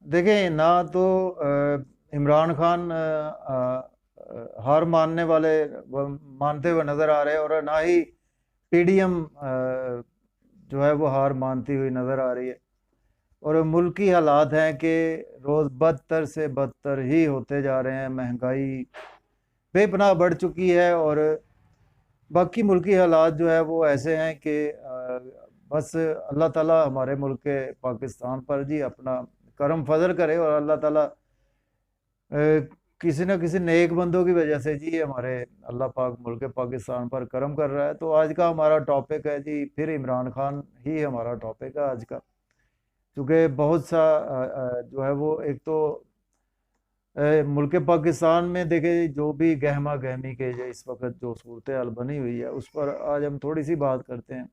देखें ना तो इमरान खान हार मानने वाले मानते हुए नजर आ रहे हैं, और ना ही पीडीएम जो है वो हार मानती हुई नजर आ रही है। और मुल्की हालात हैं कि रोज बदतर से बदतर ही होते जा रहे हैं। महंगाई बेपनाह बढ़ चुकी है, और बाकी मुल्की हालात जो है वो ऐसे हैं कि बस अल्लाह ताला हमारे मुल्क के पाकिस्तान पर जी अपना करम फजल करे, और अल्लाह ताला किसी न किसी नेक बंदों की वजह से जी हमारे अल्लाह पाक मुल्क पाकिस्तान पर करम कर रहा है। तो आज का हमारा टॉपिक है जी, फिर इमरान खान ही हमारा टॉपिक है आज का। क्योंकि बहुत सा जो है वो एक तो मुल्क पाकिस्तान में देखे जो भी गहमा गहमी के जो इस वक्त जो सूरत हाल बनी हुई है, उस पर आज हम थोड़ी सी बात करते हैं।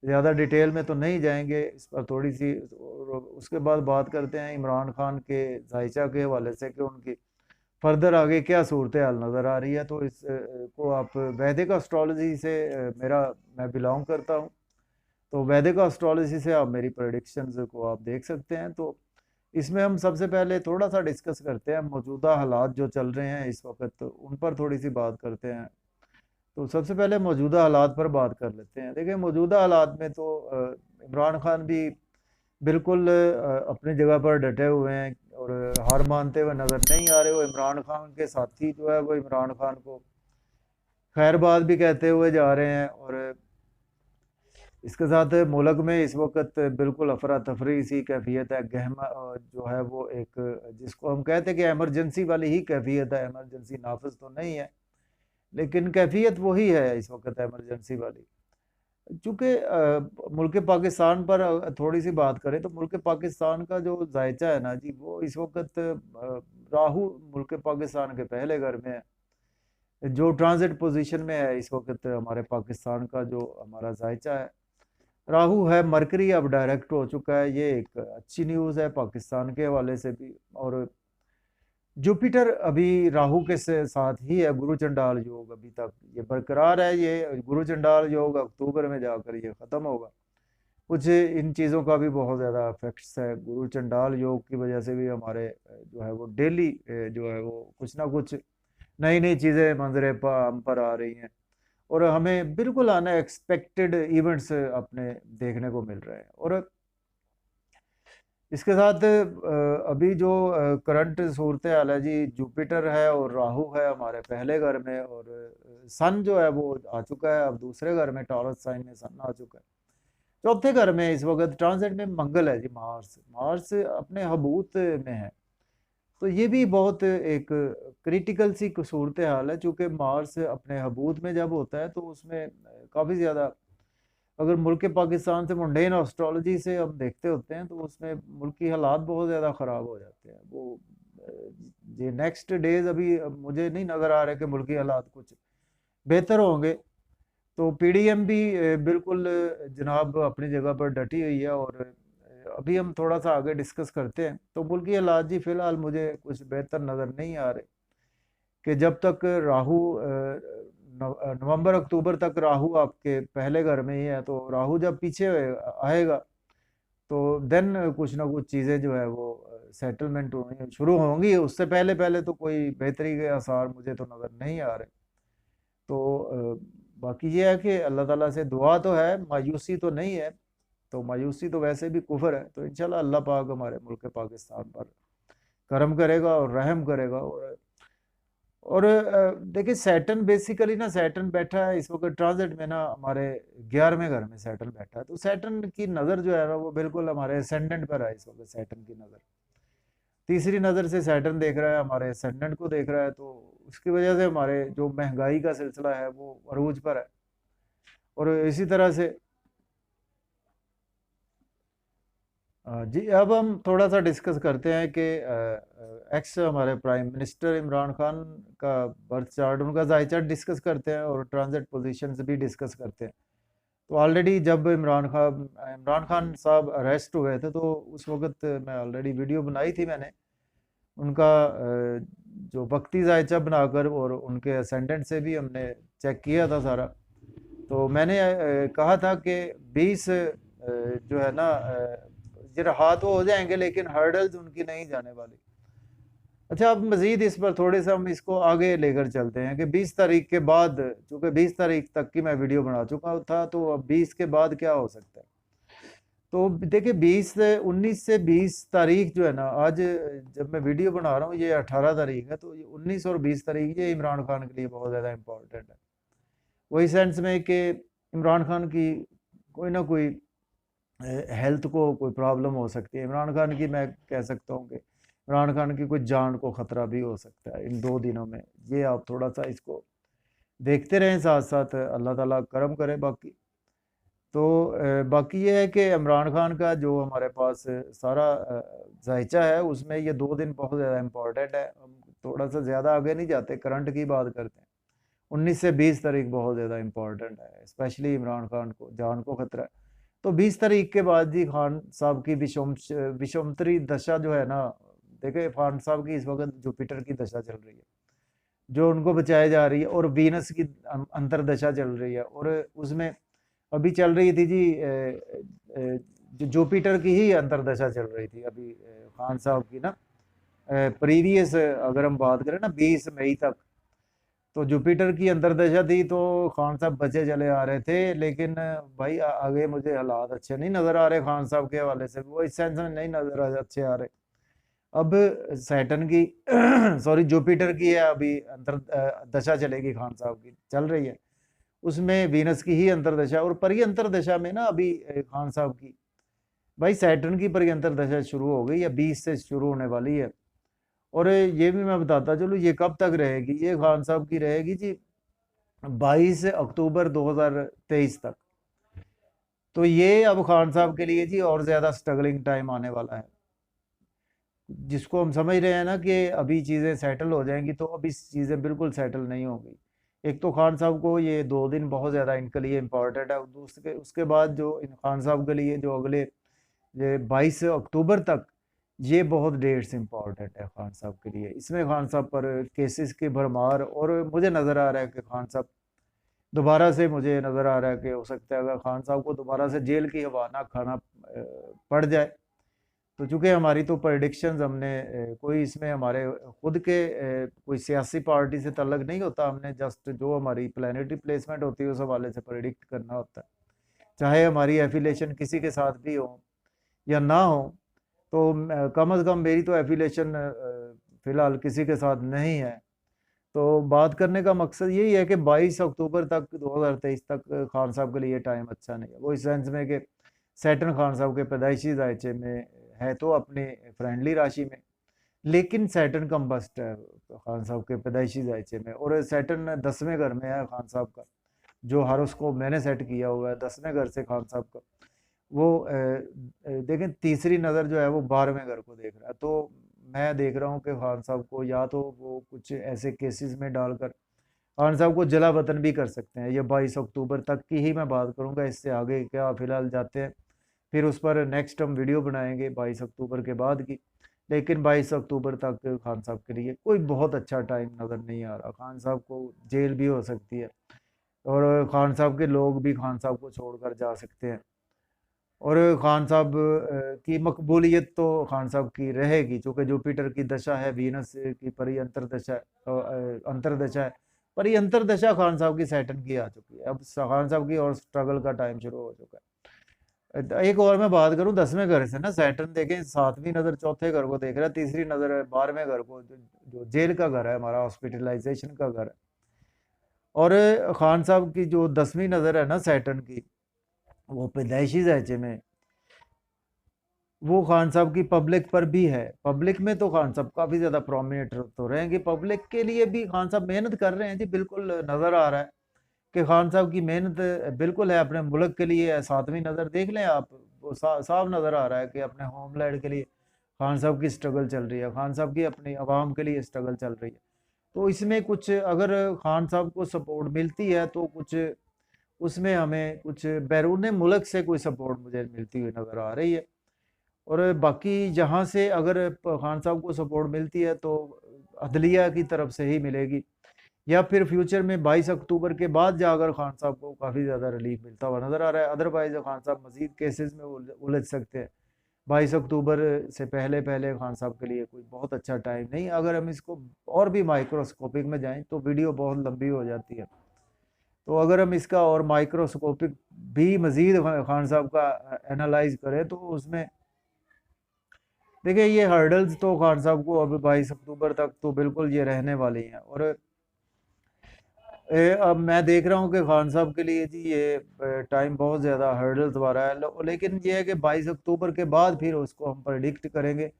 ज़्यादा डिटेल में तो नहीं जाएंगे इस पर, थोड़ी सी। और उसके बाद बात करते हैं इमरान खान के जायचा के हवाले से कि उनकी फर्दर आगे क्या सूरत हाल नज़र आ रही है। तो इस को आप वैदिक एस्ट्रोलॉजी से मैं बिलोंग करता हूँ। तो वैदिक एस्ट्रोलॉजी से आप मेरी प्रेडिक्शंस को आप देख सकते हैं। तो इसमें हम सबसे पहले थोड़ा सा डिस्कस करते हैं मौजूदा हालात जो चल रहे हैं इस वक्त, तो उन पर थोड़ी सी बात करते हैं। तो सबसे पहले मौजूदा हालात पर बात कर लेते हैं। देखिए, मौजूदा हालात में तो इमरान खान भी बिल्कुल अपनी जगह पर डटे हुए हैं, और हार मानते हुए नज़र नहीं आ रहे। वो इमरान खान के साथी जो है वो इमरान खान को खैरबाद भी कहते हुए जा रहे हैं। और इसके साथ मुल्क में इस वक्त बिल्कुल अफरा तफरी सी कैफियत है। गहमा जो है वो एक जिसको हम कहते हैं कि एमरजेंसी वाली ही कैफियत है। एमरजेंसी नाफिज तो नहीं है, लेकिन कैफियत वही है इस वक्त एमरजेंसी वाली। चूँकि मुल्क पाकिस्तान पर थोड़ी सी बात करें तो मुल्क पाकिस्तान का जो जायचा है ना जी, वो इस वक्त राहु मुल्क पाकिस्तान के पहले घर में है, जो ट्रांजिट पोजीशन में है इस वक्त। हमारे पाकिस्तान का जो हमारा जायचा है राहु है, मरकरी अब डायरेक्ट हो चुका है। ये एक अच्छी न्यूज़ है पाकिस्तान के हवाले से भी। और जुपिटर अभी राहु के साथ ही है, गुरु चंडाल योग अभी तक ये बरकरार है। ये गुरु चंडाल योग अक्टूबर में जाकर ये खत्म होगा। कुछ इन चीज़ों का भी बहुत ज़्यादा इफेक्ट्स है। गुरु चंडाल योग की वजह से भी हमारे जो है वो डेली जो है वो कुछ ना कुछ नई नई चीज़ें मंजरे पर हम पर आ रही हैं, और हमें बिल्कुल अनएक्सपेक्टेड इवेंट्स अपने देखने को मिल रहे हैं। और इसके साथ अभी जो करंट सूरत हाल है जी, जुपिटर है और राहु है हमारे पहले घर में, और सन जो है वो आ चुका है अब दूसरे घर में, टॉरस साइन में सन आ चुका है। चौथे घर में इस वक्त ट्रांजिट में मंगल है जी, मार्स। मार्स अपने हबूत में है। तो ये भी बहुत एक क्रिटिकल सी सूरत हाल है, चूंकि मार्स अपने हबूत में जब होता है तो उसमें काफ़ी ज़्यादा, अगर मुल्क पाकिस्तान से मुंडेन एस्ट्रोलॉजी से हम देखते होते हैं तो उसमें मुल्क की हालात बहुत ज़्यादा ख़राब हो जाते हैं। वो ये नेक्स्ट डेज अभी मुझे नहीं नज़र आ रहा कि मुल्क की हालात कुछ बेहतर होंगे। तो पीडीएम भी बिल्कुल जनाब अपनी जगह पर डटी हुई है। और अभी हम थोड़ा सा आगे डिस्कस करते हैं। तो मुल्क की हालात जी फ़िलहाल मुझे कुछ बेहतर नज़र नहीं आ रहे, कि जब तक राहु नवंबर अक्टूबर तक राहु आपके पहले घर में ही है, तो राहु जब पीछे आएगा तो देन कुछ ना कुछ चीज़ें जो है वो सेटलमेंट होनी शुरू होंगी। उससे पहले पहले तो कोई बेहतरी के आसार मुझे तो नज़र नहीं आ रहे। तो बाकी ये है कि अल्लाह ताला से दुआ तो है, मायूसी तो नहीं है। तो मायूसी तो वैसे भी कुफर है। तो इंशाल्लाह अल्लाह पाक हमारे मुल्क पाकिस्तान पर करम करेगा और रहम करेगा। और देखिए, सैटर्न बेसिकली ना, सैटर्न बैठा है इस वक्त ट्रांजिट में ना हमारे 11वें घर में सैटर्न बैठा है। तो सैटर्न की नज़र जो है ना वो बिल्कुल हमारे असेंडेंट पर है इस वक्त। सैटर्न की नज़र तीसरी नज़र से सैटर्न देख रहा है, हमारे असेंडेंट को देख रहा है। तो उसकी वजह से हमारे जो महंगाई का सिलसिला है वो अरूज पर है। और इसी तरह से जी, अब हम थोड़ा सा डिस्कस करते हैं कि एक्स हमारे प्राइम मिनिस्टर इमरान खान का बर्थ चार्ट, उनका जाय चार्ट डिस्कस करते हैं, और ट्रांजिट पोजीशंस भी डिस्कस करते हैं। तो ऑलरेडी जब इमरान खान साहब अरेस्ट हुए थे तो उस वक्त मैं ऑलरेडी वीडियो बनाई थी मैंने उनका, जो वक्ती जायचा बनाकर, और उनके असेंडेंट से भी हमने चेक किया था सारा। तो मैंने कहा था कि 20 जो है ना रहा तो हो जाएंगे लेकिन हर्डल्स उनकी नहीं जाने वाली। अच्छा, अब मजीद इस पर थोड़े से हम इसको आगे लेकर चलते हैं कि 20 तारीख के बाद, चूंकि 20 तारीख तक की मैं वीडियो बना चुका था, तो अब 20 के बाद क्या हो सकता है। तो देखिए 19 से 20 तारीख जो है ना, आज जब मैं वीडियो बना रहा हूँ ये 18 तारीख है, तो ये 19 और 20 तारीख ये इमरान खान के लिए बहुत ज़्यादा इम्पोर्टेंट है। वही सेंस में कि इमरान खान की कोई ना कोई हेल्थ को कोई प्रॉब्लम हो सकती है। इमरान खान की, मैं कह सकता हूँ कि इमरान खान की कोई जान को ख़तरा भी हो सकता है इन 2 दिनों में। ये आप थोड़ा सा इसको देखते रहें, साथ साथ अल्लाह ताला करम करे। बाकी तो बाकी ये है कि इमरान खान का जो हमारे पास सारा जायचा है, उसमें ये 2 दिन बहुत ज़्यादा इम्पोर्टेंट है। हम थोड़ा सा ज़्यादा आगे नहीं जाते, करंट की बात करते हैं। 19 से 20 तारीख बहुत ज़्यादा इम्पोर्टेंट है, स्पेशली इमरान खान को जान को खतरा है। तो 20 तारीख के बाद जी खान साहब की विषमतरी दशा जो है ना, देखिए खान साहब की इस वक्त जुपिटर की दशा चल रही है जो उनको बचाई जा रही है, और वीनस की अंतरदशा चल रही है, और उसमें अभी चल रही थी जी जो जुपिटर की ही अंतरदशा चल रही थी अभी खान साहब की ना। प्रीवियस अगर हम बात करें ना 20 मई तक, तो जुपिटर की अंतरदशा थी, तो खान साहब बचे चले आ रहे थे। लेकिन भाई आगे मुझे हालात अच्छे नहीं नज़र आ रहे खान साहब के हवाले से, वो इस सेंस में नहीं नज़र अच्छे आ रहे। अब सैटर्न की सॉरी जुपिटर की है अभी दशा चलेगी खान साहब की, चल रही है, उसमें वीनस की ही अंतरदशा, और परी अंतरदशा में ना अभी खान साहब की, भाई सैटर्न की परी अंतरदशा शुरू हो गई या 20 से शुरू होने वाली है। और ये भी मैं बताता चलूँ ये कब तक रहेगी, ये खान साहब की रहेगी जी 22 अक्टूबर 2023 तक। तो ये अब खान साहब के लिए जी और ज़्यादा स्ट्रगलिंग टाइम आने वाला है, जिसको हम समझ रहे हैं ना कि अभी चीज़ें सेटल हो जाएंगी, तो अभी चीज़ें बिल्कुल सेटल नहीं होंगी। एक तो खान साहब को ये 2 दिन बहुत ज़्यादा इनके लिए इम्पोर्टेंट है, दूसरे उसके बाद जो इन खान साहब के लिए जो अगले ये 22 अक्टूबर तक, ये बहुत डेट्स इम्पॉर्टेंट है खान साहब के लिए। इसमें खान साहब पर केसेस की भरमार, और मुझे नज़र आ रहा है कि खान साहब दोबारा से, मुझे नज़र आ रहा है कि हो सकता है अगर खान साहब को दोबारा से जेल की हवा ना खाना पड़ जाए, तो चूंकि हमारी तो प्रडिक्शंस हमने कोई इसमें हमारे खुद के कोई सियासी पार्टी से तल्लक नहीं होता, हमने जस्ट जो हमारी प्लानिटरी प्लेसमेंट होती है उस हवाले से प्रिडिक्ट करना होता है। चाहे हमारी एफिलेशन किसी के साथ भी हो या ना हो, तो कम अज़ कम मेरी तो एफिलेशन फ़िलहाल किसी के साथ नहीं है। तो बात करने का मकसद यही है कि 22 अक्टूबर तक 2023 तक खान साहब के लिए टाइम अच्छा नहीं है। वो इस सेंस में कि सैटर्न खान साहब के पैदाइशी जायचे में है तो अपने फ्रेंडली राशि में, लेकिन सैटर्न कम्बस्ट है खान साहब के पैदाइशी जायचे में, और सैटर्न 10वें घर में है खान साहब का, जो हॉरोस्कोप मैंने सेट किया हुआ है 10वें घर से खान साहब का। वो देखें तीसरी नज़र जो है वो 12वें घर को देख रहा है। तो मैं देख रहा हूँ कि खान साहब को या तो वो कुछ ऐसे केसेस में डालकर खान साहब को जला वतन भी कर सकते हैं। ये 22 अक्टूबर तक की ही मैं बात करूँगा, इससे आगे क्या फ़िलहाल जाते हैं, फिर उस पर नेक्स्ट हम वीडियो बनाएंगे 22 अक्टूबर के बाद की। लेकिन 22 अक्टूबर तक खान साहब के लिए कोई बहुत अच्छा टाइम नज़र नहीं आ रहा। खान साहब को जेल भी हो सकती है, और खान साहब के लोग भी खान साहब को छोड़कर जा सकते हैं, और खान साहब की मकबूलियत तो खान साहब की रहेगी, चूँकि जुपिटर की दशा है, वीनस की परी अंतरदशा अंतरदशा है। परी अंतरदशा खान साहब की सैटर्न की आ चुकी है, अब खान साहब की और स्ट्रगल का टाइम शुरू हो चुका है। एक और मैं बात करूं 10वें घर से ना, सैटर्न देखें 7वीं नज़र चौथे घर को देख रहा है, तीसरी नज़र है 12वें घर को, जो जेल का घर है हमारा, हॉस्पिटलाइजेशन का घर है। और खान साहब की जो 10वीं नज़र है ना सैटर्न की, वो पैदाइशी जायचे में, वो खान साहब की पब्लिक पर भी है। पब्लिक में तो खान साहब काफ़ी ज़्यादा प्रोमिनेंट तो रहेंगे, पब्लिक के लिए भी खान साहब मेहनत कर रहे हैं जी, बिल्कुल नज़र आ रहा है कि खान साहब की मेहनत बिल्कुल है अपने मुल्क के लिए। 7वीं नज़र देख लें आप, वो साफ नज़र आ रहा है कि अपने होमलैंड के लिए खान साहब की स्ट्रगल चल रही है, खान साहब की अपनी आवाम के लिए स्ट्रगल चल रही है। तो इसमें कुछ अगर खान साहब को सपोर्ट मिलती है तो कुछ उसमें हमें कुछ बैरून मुल्क से कोई सपोर्ट मुझे मिलती हुई नज़र आ रही है। और बाकी जहाँ से अगर खान साहब को सपोर्ट मिलती है तो अदलिया की तरफ से ही मिलेगी, या फिर फ्यूचर में 22 अक्टूबर के बाद जाकर खान साहब को काफ़ी ज़्यादा रिलीफ मिलता हुआ नज़र आ रहा है। अदरवाइज खान साहब मजीद केसेस में उलझ सकते हैं 22 अक्टूबर से पहले पहले खान साहब के लिए कोई बहुत अच्छा टाइम नहीं। अगर हम इसको और भी माइक्रोस्कोपिक में जाएं तो वीडियो बहुत लंबी हो जाती है। तो अगर हम इसका और माइक्रोस्कोपिक भी मज़ीद खान साहब का एनालाइज करें तो उसमें देखिए ये हर्डल्स तो खान साहब को अभी 22 अक्टूबर तक तो बिल्कुल ये रहने वाली हैं। और अब मैं देख रहा हूँ कि खान साहब के लिए जी ये टाइम बहुत ज़्यादा हर्डल्स वाला है। लेकिन ये है कि 22 अक्टूबर के बाद फिर उसको हम प्रेडिक्ट करेंगे,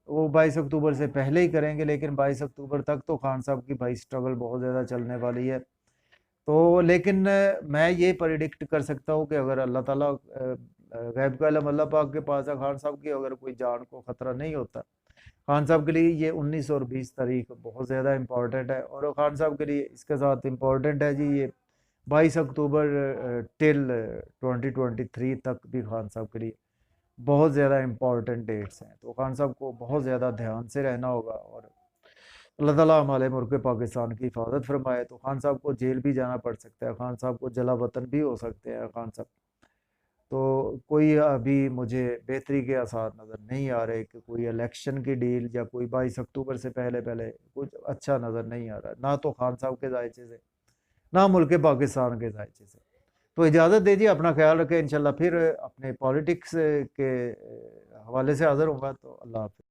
वो 22 अक्टूबर से पहले ही करेंगे, लेकिन 22 अक्टूबर तक तो खान साहब की भाई स्ट्रगल बहुत ज़्यादा चलने वाली है। तो लेकिन मैं ये प्रेडिक्ट कर सकता हूँ कि अगर अल्लाह ताला गैब का इल्म अल्लाह पाक के पास है, खान साहब की अगर कोई जान को ख़तरा नहीं होता, खान साहब के लिए ये 19 और 20 तारीख बहुत ज़्यादा इम्पॉर्टेंट है। और खान साहब के लिए इसके साथ इम्पॉर्टेंट है जी ये 22 अक्टूबर टिल 2023 तक भी खान साहब के लिए बहुत ज़्यादा इम्पॉर्टेंट डेट्स हैं। तो खान साहब को बहुत ज़्यादा ध्यान से रहना होगा। और अल्लाह ताला हमारे मुल्क पाकिस्तान की हिफाजत फरमाए। तो खान साहब को जेल भी जाना पड़ सकता है, खान साहब को जला वतन भी हो सकते हैं खान साहब। तो कोई अभी मुझे बेहतरी के आसार नज़र नहीं आ रहे कि कोई इलेक्शन की डील या कोई 22 अक्टूबर से पहले पहले कुछ अच्छा नज़र नहीं आ रहा, ना तो खान साहब के जायचे से ना मुल्क पाकिस्तान के जायचे से। तो इजाज़त दीजिए, अपना ख्याल रखें। इंशाल्लाह फिर अपने पॉलिटिक्स के हवाले से हाज़िर होगा। तो अल्लाह हाफ़िज़।